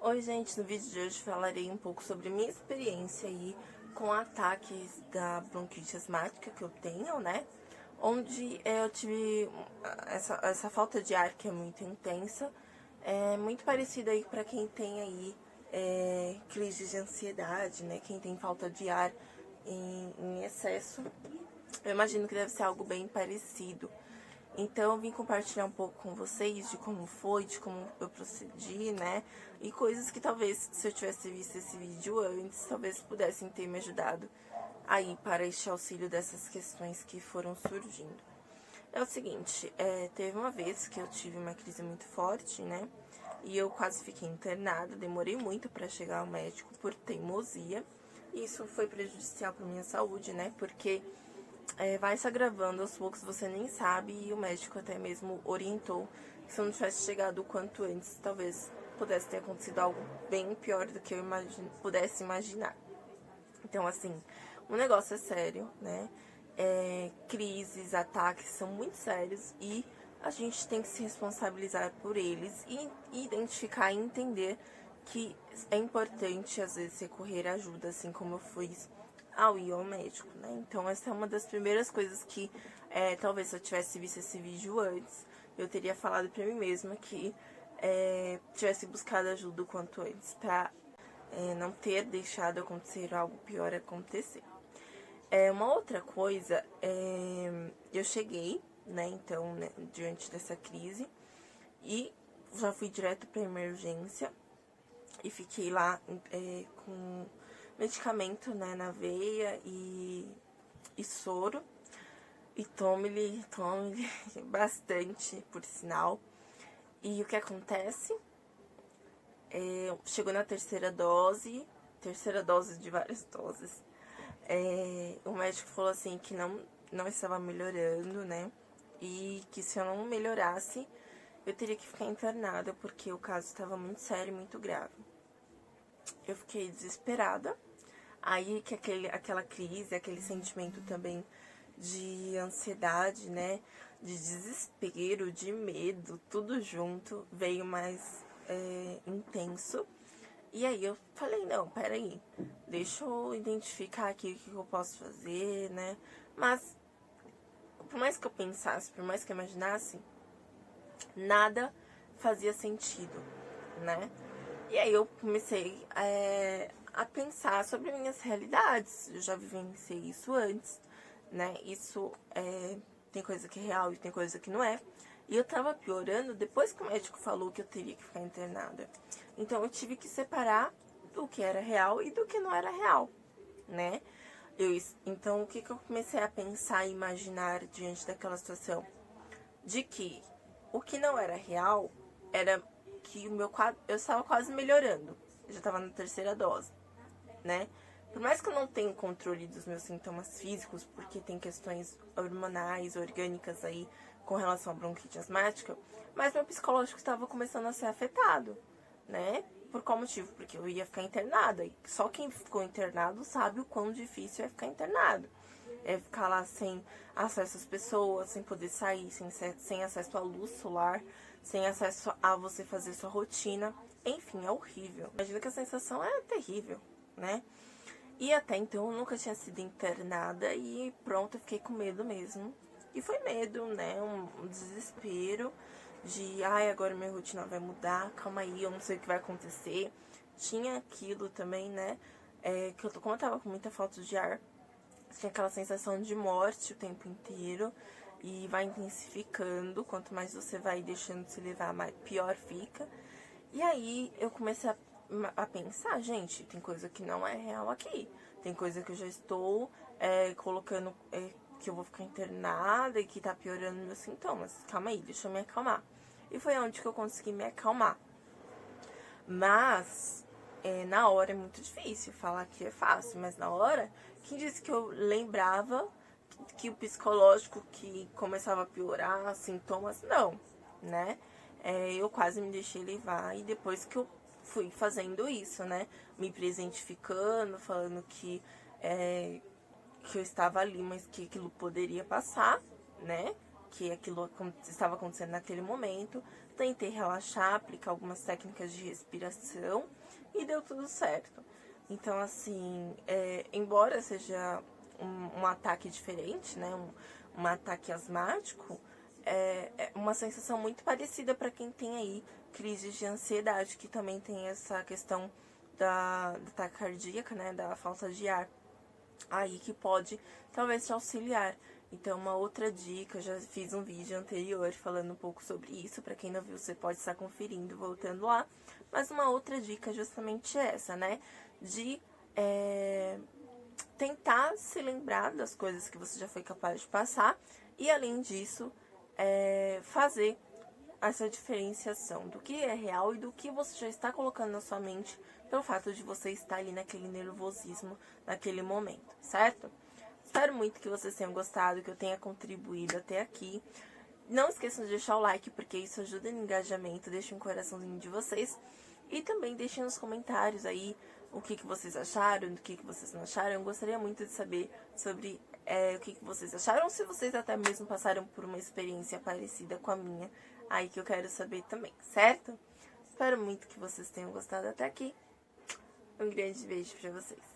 Oi, gente, no vídeo de hoje falarei um pouco sobre minha experiência aí com ataques da bronquite asmática que eu tenho, né? Onde eu tive essa falta de ar que é muito intensa, é muito parecida aí para quem tem aí crise de ansiedade, né? Quem tem falta de ar em excesso, eu imagino que deve ser algo bem parecido. Então, eu vim compartilhar um pouco com vocês de como foi, de como eu procedi, né? E coisas que talvez, se eu tivesse visto esse vídeo antes, talvez pudessem ter me ajudado aí para este auxílio dessas questões que foram surgindo. É o seguinte, teve uma vez que eu tive uma crise muito forte, né? E eu quase fiquei internada, demorei muito para chegar ao médico por teimosia. E isso foi prejudicial para minha saúde, né? Porque vai se agravando aos poucos, você nem sabe, e o médico até mesmo orientou que se eu não tivesse chegado o quanto antes, talvez pudesse ter acontecido algo bem pior do que eu pudesse imaginar. Então, assim, o negócio é sério, né? Crises, ataques são muito sérios e a gente tem que se responsabilizar por eles e identificar e entender que é importante, às vezes, recorrer à ajuda, assim como eu fiz ao ir ao médico, né? Então, essa é uma das primeiras coisas que, talvez se eu tivesse visto esse vídeo antes, eu teria falado pra mim mesma que tivesse buscado ajuda o quanto antes, pra não ter deixado acontecer algo pior acontecer. Uma outra coisa, eu cheguei, né, então, né, diante dessa crise, e já fui direto pra emergência, e fiquei lá com medicamento, né, na veia e soro, e tome-lhe bastante, por sinal. E o que acontece? Chegou na terceira dose de várias doses. O médico falou assim que não estava melhorando, né? E que se eu não melhorasse, eu teria que ficar internada, porque o caso estava muito sério e muito grave. Eu fiquei desesperada. Aí que aquela crise, aquele sentimento também de ansiedade, né? De desespero, de medo, tudo junto, veio mais intenso. E aí eu falei, não, peraí, deixa eu identificar aqui o que eu posso fazer, né? Mas, por mais que eu pensasse, por mais que eu imaginasse, nada fazia sentido, né? E aí eu comecei a pensar sobre minhas realidades. Eu já vivenciei isso antes, né? Isso tem coisa que é real e tem coisa que não é. E eu tava piorando depois que o médico falou que eu teria que ficar internada. Então eu tive que separar do que era real e do que não era real, né? Então o que eu comecei a pensar e imaginar diante daquela situação? De que o que não era real era que o meu quadro, eu estava quase melhorando. Eu já estava na terceira dose, né? Por mais que eu não tenha controle dos meus sintomas físicos, porque tem questões hormonais, orgânicas aí com relação à bronquite asmática, mas meu psicológico estava começando a ser afetado, né? Por qual motivo? Porque eu ia ficar internada. E só quem ficou internado sabe o quão difícil é ficar internado. É ficar lá sem acesso às pessoas, sem poder sair, sem acesso à luz solar, sem acesso a você fazer sua rotina. Enfim, é horrível. Imagina que a sensação é terrível, né? E até então eu nunca tinha sido internada e pronto, eu fiquei com medo mesmo. E foi medo, né? Um desespero de, ai, agora minha rotina vai mudar, calma aí, eu não sei o que vai acontecer. Tinha aquilo também, né? Como eu tava com muita falta de ar, tinha aquela sensação de morte o tempo inteiro e vai intensificando. Quanto mais você vai deixando se levar, pior fica. E aí eu comecei a pensar, gente, tem coisa que não é real aqui. Tem coisa que eu já estou colocando que eu vou ficar internada e que tá piorando meus sintomas. Calma aí, deixa eu me acalmar. E foi onde que eu consegui me acalmar. Mas na hora é muito difícil falar que é fácil, mas na hora, quem disse que eu lembrava que o psicológico que começava a piorar, sintomas, não, né? Eu quase me deixei levar e depois que eu fui fazendo isso, né? Me presentificando, falando que eu estava ali, mas que aquilo poderia passar, né? que aquilo estava acontecendo naquele momento. Tentei relaxar, aplicar algumas técnicas de respiração e deu tudo certo. Então, assim, embora seja um ataque diferente, né, um ataque asmático, é uma sensação muito parecida para quem tem aí crises de ansiedade, que também tem essa questão da taquicardia, né, da falta de ar, aí que pode talvez te auxiliar. Então, uma outra dica, já fiz um vídeo anterior falando um pouco sobre isso, para quem não viu, você pode estar conferindo, voltando lá. Mas uma outra dica é justamente essa, né, de tentar se lembrar das coisas que você já foi capaz de passar e, além disso, fazer essa diferenciação do que é real e do que você já está colocando na sua mente pelo fato de você estar ali naquele nervosismo, naquele momento, certo? Espero muito que vocês tenham gostado, que eu tenha contribuído até aqui. Não esqueçam de deixar o like, porque isso ajuda no engajamento, deixa um coraçãozinho de vocês. E também deixem nos comentários aí o que vocês acharam, do que vocês não acharam. Eu gostaria muito de saber sobre o que vocês acharam, se vocês até mesmo passaram por uma experiência parecida com a minha, aí que eu quero saber também, certo? Espero muito que vocês tenham gostado até aqui. Um grande beijo pra vocês.